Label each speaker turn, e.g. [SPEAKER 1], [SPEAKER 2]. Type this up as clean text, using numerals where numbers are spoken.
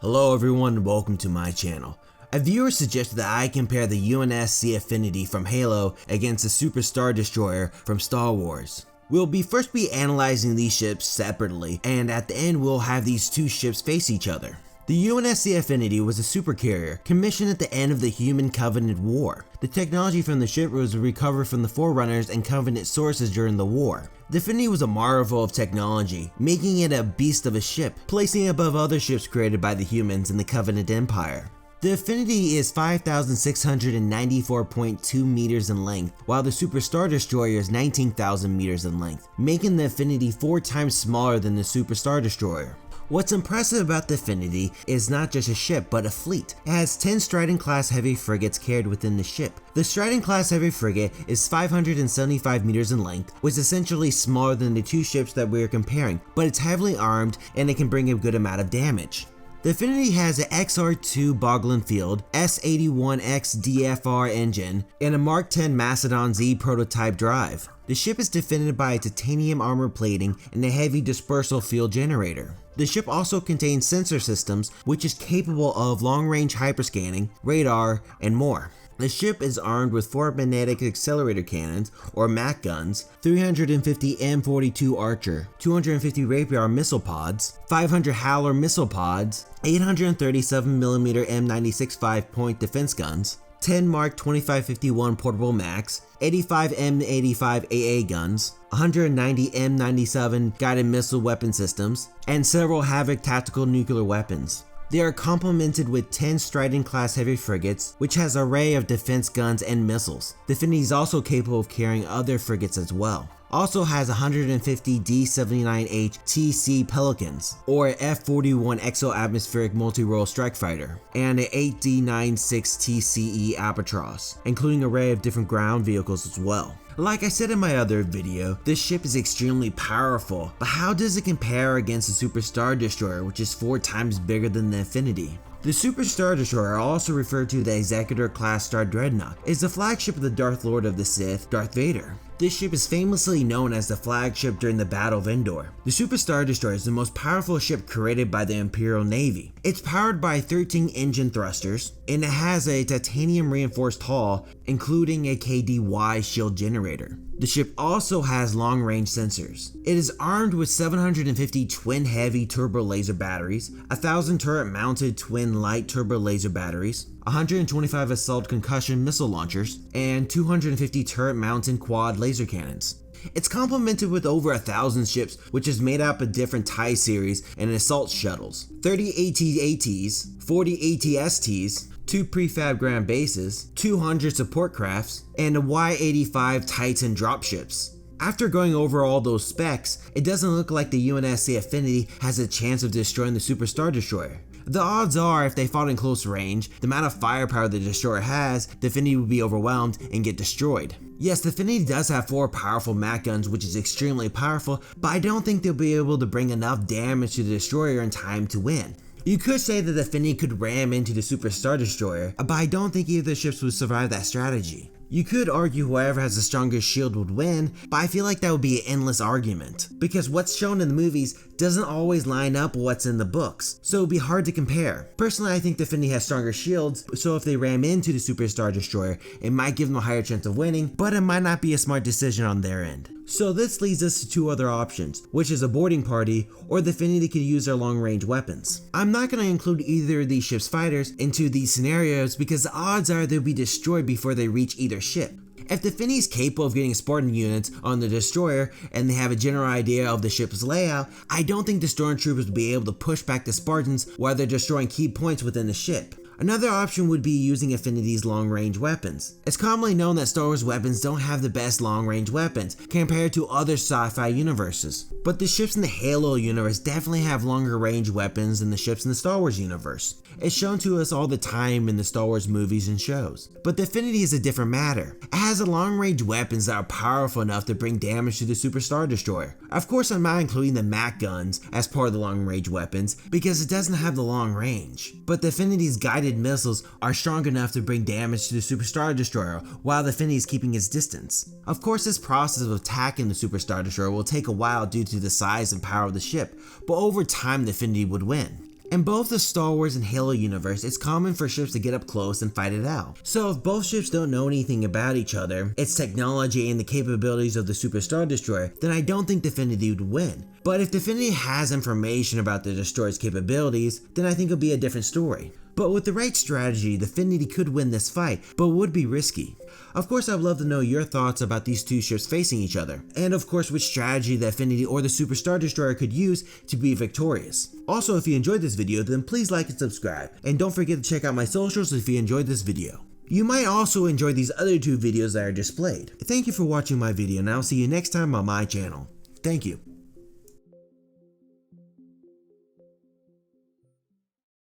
[SPEAKER 1] Hello everyone and welcome to my channel. A viewer suggested that I compare the UNSC Infinity from Halo against the Super Star Destroyer from Star Wars. We'll first be analyzing these ships separately, and at the end we'll have these two ships face each other. The UNSC Infinity was a supercarrier commissioned at the end of the Human Covenant War. The technology from the ship was recovered from the Forerunners and Covenant sources during the war. The Infinity was a marvel of technology, making it a beast of a ship, placing it above other ships created by the humans in the Covenant Empire. The Infinity is 5,694.2 meters in length, while the Super Star Destroyer is 19,000 meters in length, making the Infinity 4 times smaller than the Super Star Destroyer. What's impressive about the Infinity is not just a ship, but a fleet. It has 10 Strident-class heavy frigates carried within the ship. The Strident-class heavy frigate is 575 meters in length, which is essentially smaller than the two ships that we are comparing, but it's heavily armed and it can bring a good amount of damage. The Infinity has an XR2 Boglin Field, S81X DFR engine, and a Mark 10 Macedon Z prototype drive. The ship is defended by a titanium armor plating and a heavy dispersal field generator. The ship also contains sensor systems which is capable of long-range hyperscanning, radar, and more. The ship is armed with 4 magnetic accelerator cannons, or MAC guns, 350 M42 Archer, 250 Rapier missile pods, 500 Howler missile pods, 837mm M96 5-point defense guns, 10 Mark 2551 portable max, 85 M85 AA guns, 190 M97 guided missile weapon systems, and several Havoc tactical nuclear weapons. They are complemented with 10 Strident-class heavy frigates, which has an array of defense guns and missiles. The Infinity is also capable of carrying other frigates as well. Also has 150 D-79H TC Pelicans, or an F-41 exo-atmospheric multi-role strike fighter, and an 8D-96 TCE Albatross, including an array of different ground vehicles as well. Like I said in my other video, this ship is extremely powerful, but how does it compare against the Super Star Destroyer, which is 4 times bigger than the Infinity? The Super Star Destroyer, also referred to the Executor-class Star Dreadnought, is the flagship of the Darth Lord of the Sith, Darth Vader. This ship is famously known as the flagship during the Battle of Endor. The Super Star Destroyer is the most powerful ship created by the Imperial Navy. It's powered by 13 engine thrusters, and it has a titanium reinforced hull, including a KDY shield generator. The ship also has long-range sensors. It is armed with 750 twin heavy turbo laser batteries, 1,000 turret-mounted twin light turbo laser batteries, 125 assault concussion missile launchers, and 250 turret-mounted quad laser cannons. It's complemented with over 1,000 ships, which is made up of different TIE series and assault shuttles, 30 AT-ATs, 40 AT-STs, 2 prefab ground bases, 200 support crafts, and a Y-85 Titan dropships. After going over all those specs, it doesn't look like the UNSC Infinity has a chance of destroying the Super Star Destroyer. The odds are, if they fought in close range, the amount of firepower the destroyer has, the Infinity would be overwhelmed and get destroyed. Yes, the Infinity does have 4 powerful MAC guns, which is extremely powerful, but I don't think they'll be able to bring enough damage to the destroyer in time to win. You could say that the Infinity could ram into the Super Star Destroyer, but I don't think either of the ships would survive that strategy. You could argue whoever has the strongest shield would win, but I feel like that would be an endless argument, because what's shown in the movies doesn't always line up with what's in the books, so it would be hard to compare. Personally, I think the Infinity has stronger shields, so if they ram into the Super Star Destroyer, it might give them a higher chance of winning, but it might not be a smart decision on their end. So this leads us to 2 other options, which is a boarding party, or the Infinity could use their long-range weapons. I'm not going to include either of these ships' fighters into these scenarios because the odds are they'll be destroyed before they reach either ship. If the Infinity is capable of getting Spartan units on the destroyer and they have a general idea of the ship's layout, I don't think the stormtroopers will be able to push back the Spartans while they're destroying key points within the ship. Another option would be using Infinity's long-range weapons. It's commonly known that Star Wars weapons don't have the best long-range weapons compared to other sci-fi universes, but the ships in the Halo universe definitely have longer range weapons than the ships in the Star Wars universe. It's shown to us all the time in the Star Wars movies and shows. But the Infinity is a different matter. It has a long-range weapons that are powerful enough to bring damage to the Super Star Destroyer. Of course, I'm not including the MAC guns as part of the long-range weapons because it doesn't have the long range, but the Infinity's guided missiles are strong enough to bring damage to the Super Star Destroyer while the Infinity is keeping its distance. Of course, this process of attacking the Super Star Destroyer will take a while due to the size and power of the ship, but over time the Infinity would win. In both the Star Wars and Halo universe, it's common for ships to get up close and fight it out. So if both ships don't know anything about each other, its technology and the capabilities of the Super Star Destroyer, then I don't think the Infinity would win. But if the Infinity has information about the Destroyer's capabilities, then I think it'll be a different story. But with the right strategy, the Infinity could win this fight, but would be risky. Of course, I'd love to know your thoughts about these two ships facing each other, and of course which strategy the Infinity or the Super Star Destroyer could use to be victorious. Also, if you enjoyed this video, then please like and subscribe, and don't forget to check out my socials if you enjoyed this video. You might also enjoy these other two videos that are displayed. Thank you for watching my video, and I'll see you next time on my channel. Thank you.